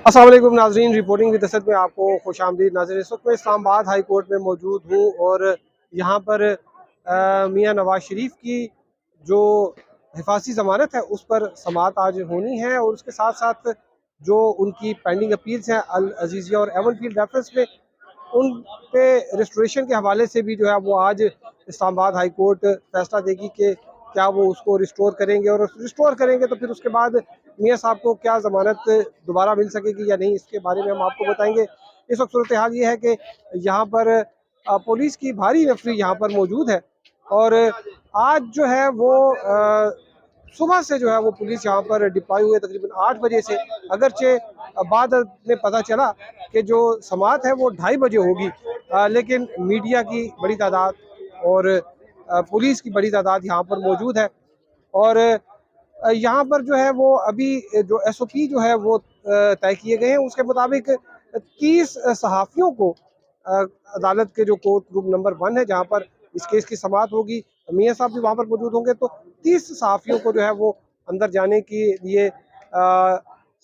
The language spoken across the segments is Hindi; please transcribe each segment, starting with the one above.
अस्सलाम वालेकुम नाजरीन, रिपोर्टिंग विद असद में आपको खुश आमदीद। नाज़रीन, इस वक्त मैं इस्लामाबाद हाई कोर्ट में मौजूद हूँ और यहाँ पर मियाँ नवाज शरीफ की जो हिफाजती ज़मानत है उस पर समाअत आज होनी है और उसके साथ साथ जो उनकी पेंडिंग अपील्स हैं अल अजीज़िया और एवन फील्ड रेफरेंस पे, उन पे रिस्टोरेशन के हवाले से भी जो है वो आज इस्लामाबाद हाई कोर्ट फैसला देगी कि क्या वो उसको रिस्टोर करेंगे, और रिस्टोर करेंगे तो फिर उसके बाद मियाँ साहब को क्या ज़मानत दोबारा मिल सकेगी या नहीं, इसके बारे में हम आपको बताएंगे। इस वक्त सूरत हाल ये है कि यहाँ पर पुलिस की भारी नफरी यहाँ पर मौजूद है और आज जो है वो सुबह से जो है वो पुलिस यहाँ पर डिप्लॉय हुए तकरीबन 8 बजे से। अगरचे बाद में पता चला कि जो समाअत है वो 2:30 बजे होगी, लेकिन मीडिया की बड़ी तादाद और पुलिस की बड़ी तादाद यहाँ पर मौजूद है और यहाँ पर जो है वो अभी जो SOP जो है वो तय किए गए हैं। उसके मुताबिक 30 सहाफ़ियों को अदालत के जो कोर्ट रूम नंबर 1 है जहाँ पर इस केस की समाअत होगी, मियाँ साहब भी वहाँ पर मौजूद होंगे, तो 30 सहाफ़ियों को जो है वो अंदर जाने के लिए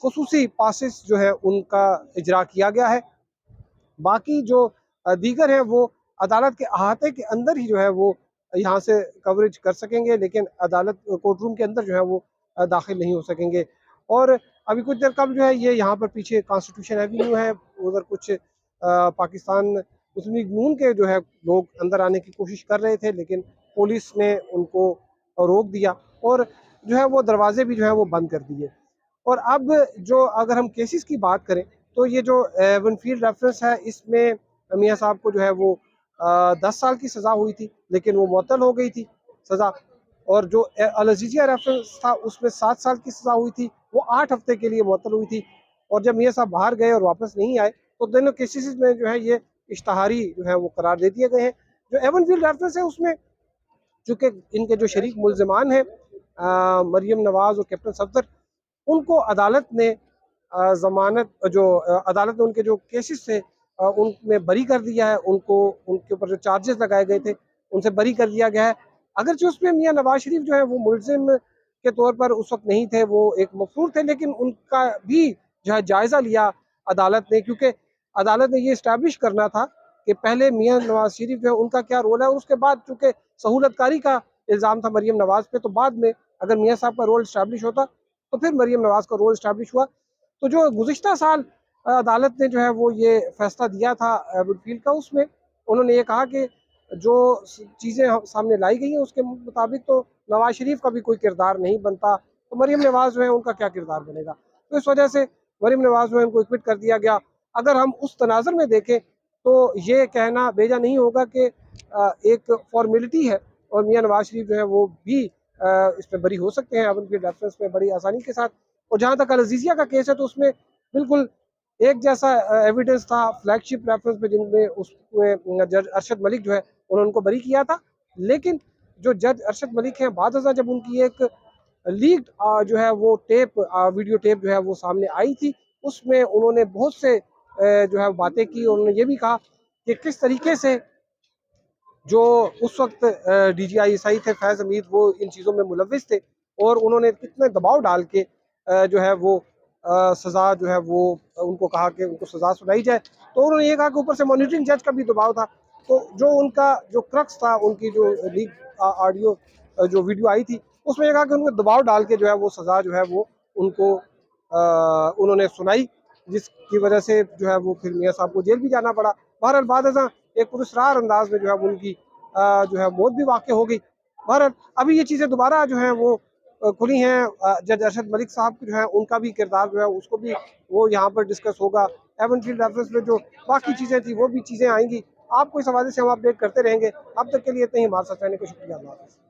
खुसूसी पासेस जो है उनका इजरा किया गया है। बाकी जो दीगर हैं वो अदालत के अहाते के अंदर ही जो है वो यहाँ से कवरेज कर सकेंगे, लेकिन अदालत कोर्ट रूम के अंदर जो है वो दाखिल नहीं हो सकेंगे। और अभी कुछ देर कब जो है ये यहाँ पर पीछे कॉन्स्टिट्यूशन एवेन्यू है, उधर कुछ पाकिस्तान मुस्लिम लीग नून के जो है लोग अंदर आने की कोशिश कर रहे थे, लेकिन पुलिस ने उनको रोक दिया और जो है वो दरवाजे भी जो है वो बंद कर दिए। और अब जो अगर हम केसेस की बात करें तो ये जो एवन फील्ड रेफरेंस है इसमें मियाँ साहब को जो है वो 10 साल की सज़ा हुई थी, लेकिन वो मुअत्तल हो गई थी सज़ा। और जो अल अज़ीज़िया रेफरेंस था उसमें 7 साल की सज़ा हुई थी, वो 8 हफ्ते के लिए मुअत्तल हुई थी। और जब मियाँ साहब बाहर गए और वापस नहीं आए तो दोनों केसेस में जो है ये इश्तहारी जो है वो करार दे दिए गए हैं। जो एवन फील्ड रेफरेंस है उसमें चूँकि इनके जो शरीक मुल्ज़िमान हैं मरियम नवाज़ और कैप्टन सफदर, उनको अदालत ने ज़मानत जो अदालत ने उनके जो केसेस थे उनमें बरी कर दिया है। उनको उनके ऊपर जो चार्जेस लगाए गए थे उनसे बरी कर दिया गया है। अगर जो उसमें मियाँ नवाज शरीफ जो है वो मुल्ज़िम के तौर पर उस वक्त नहीं थे, वो एक मफरूर थे, लेकिन उनका भी जो है जायज़ा लिया अदालत ने, क्योंकि अदालत ने ये इस्टेब्लिश करना था कि पहले मियाँ नवाज शरीफ जो है उनका क्या रोल है, और उसके बाद चूँकि सहूलतकारी का इल्ज़ाम था मरियम नवाज़ पे, तो बाद में अगर मियाँ साहब का रोल इस्टेब्लिश होता तो फिर मरियम नवाज़ का रोल इस्टेब्लिश हुआ। तो जो गुज़िश्ता साल अदालत ने जो है वो ये फैसला दिया था वुडफील्ड का, उसमें उन्होंने ये कहा कि जो चीज़ें सामने लाई गई हैं उसके मुताबिक तो नवाज शरीफ का भी कोई किरदार नहीं बनता, तो मरियम नवाज़ जो है उनका क्या किरदार बनेगा। तो इस वजह से मरियम नवाज़ जो है उनको एक्विट कर दिया गया। अगर हम उस तनाज़ुर में देखें तो ये कहना बेजा नहीं होगा कि एक फॉर्मेलिटी है और मियाँ नवाज शरीफ जो है वो भी इसमें बरी हो सकते हैं एवन फील्ड रेफरेंस में बड़ी आसानी के साथ। और जहाँ तक अल अज़ीज़िया का केस है तो उसमें बिल्कुल एक जैसा एविडेंस था फ्लैगशिप रेफरेंस पे, जिनमें उसमें जज अरशद मलिक जो है उन्होंने उनको बरी किया था, लेकिन जो जज अरशद मलिक हैं बाद जब उनकी एक लीक जो है वो टेप वीडियो टेप जो है वो सामने आई थी, उसमें उन्होंने बहुत से जो है बातें की। उन्होंने ये भी कहा कि किस तरीके से जो उस वक्त DGI थे फैज़ हमीद, वो इन चीज़ों में मुलविस थे और उन्होंने कितने दबाव डाल के जो है वो सज़ा जो है वो उनको कहा कि उनको सज़ा सुनाई जाए। तो उन्होंने ये कहा कि ऊपर से मॉनिटरिंग जज का भी दबाव था। तो जो उनका जो क्रक्स था, उनकी जो लीक ऑडियो जो वीडियो आई थी, उसमें ये कहा कि उनको दबाव डाल के जो है वो सज़ा जो है वो उनको उन्होंने सुनाई, जिसकी वजह से जो है वो फिर मियाँ साहब को जेल भी जाना पड़ा। बहरहाल बाद एक पुरस्कार अंदाज में जो है उनकी जो है मौत भी वाक़ हो गई। बहरहाल अभी ये चीज़ें दोबारा जो हैं वो खुली हैं। जज अरशद मलिक साहब जो है उनका भी किरदार जो है उसको भी वो यहाँ पर डिस्कस होगा। एवन फील्ड रेफरेंस में जो बाकी चीज़ें थी वो भी चीज़ें आएंगी। आपको इस हवाले से हम अपडेट करते रहेंगे। अब तक के लिए इतना ही, हमारे साथ रहने का शुक्रिया। अल्लाह हाफ़िज़।